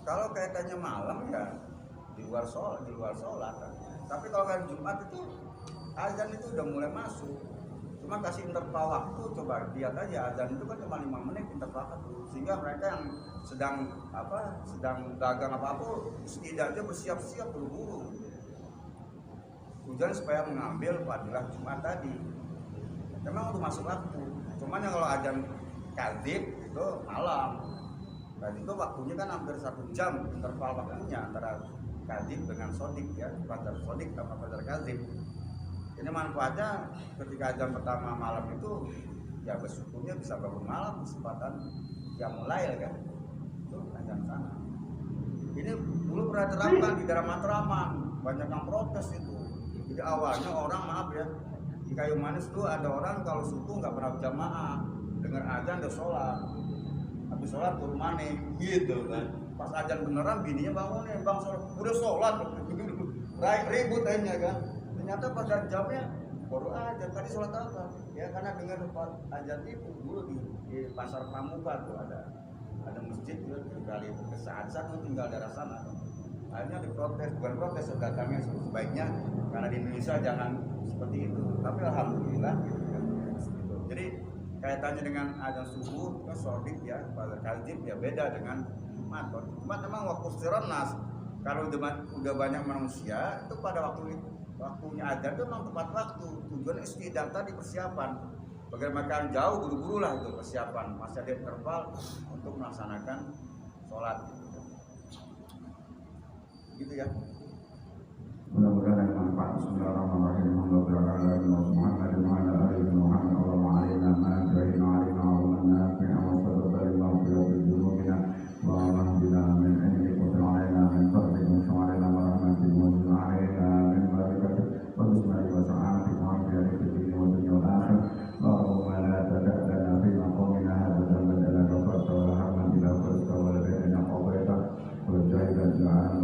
Kalau kaitannya malam ya di luar sholat kan. Tapi kalau kan Jumat itu azan itu udah mulai masuk. Cuma kasih interval waktu, coba lihat aja azan itu kan cuma 5 menit interval waktu. Sehingga mereka yang sedang dagang apa-apa setidaknya bersiap-siap buru-buru. Tujuan supaya mengambil fadilah Jumat tadi. Memang udah masuk waktu. Cuman yang kalau azan kadzib itu malam. Dan itu waktunya kan hampir 1 jam interval waktunya antara kadzib dengan sodik ya, fajar sodik sama fajar kadzib. Ini manfaatnya ketika azan pertama malam itu ya bersyukurnya bisa bangun malam kesempatan yang mulai kan. Itu azan sana. Ini dulu pernah terapkan di daerah Matraman, banyak yang protes itu. Jadi awalnya orang maaf ya di Kayu Manis tuh ada orang kalau subuh nggak pernah berjamaah, dengar azan udah sholat. Habis sholat turun maning gitu kan. Pas azan beneran bininya bangun nih, bang sholat, udah sholat ribut aja kan. Ternyata pada jamnya baru aja tadi sholat apa ya, karena dengar azan itu dulu di pasar Pramuka tuh ada masjid tuh kali saat tuh tinggal daerah sana. Akhirnya diprotes, bukan protes datangnya sebaiknya karena di Indonesia jangan seperti itu. Tapi alhamdulillah gitu kan. Jadi kaitannya dengan azan subuh ke sodik ya, pada kadzib ya beda dengan Jumat. Jumat memang waktu istirahat. Kalau udah banyak manusia itu pada waktunya azan itu memang tepat waktu. Tujuan istidak tadi persiapan. Bagaimana jauh buru-buru lah itu persiapan. Masih ada interval untuk melaksanakan sholat. Gitu ya. Mudah-mudahan ada manfaat. Bismillahirrahmanirrahim. Alhamdulillahirabbil alamin. Muhammadin wa ala alihi Muhammad wa alaina ma ja'alna alaina wa manna fi'a wa sallallahu alaihi wa wa rabbina min indika wa alaina min fadlika wa alaina wa rahmatika wa alaina min barakatik wa bismillahirrahmanirrahim wa sa'atika wa bi'alaika wa dunya wa akhirah. Allahumma la tada'lana fi maqamina hadha dhanban ila ghafarta wa rahman ila farista wa la bi'ina qawbaita wa jahidan ila an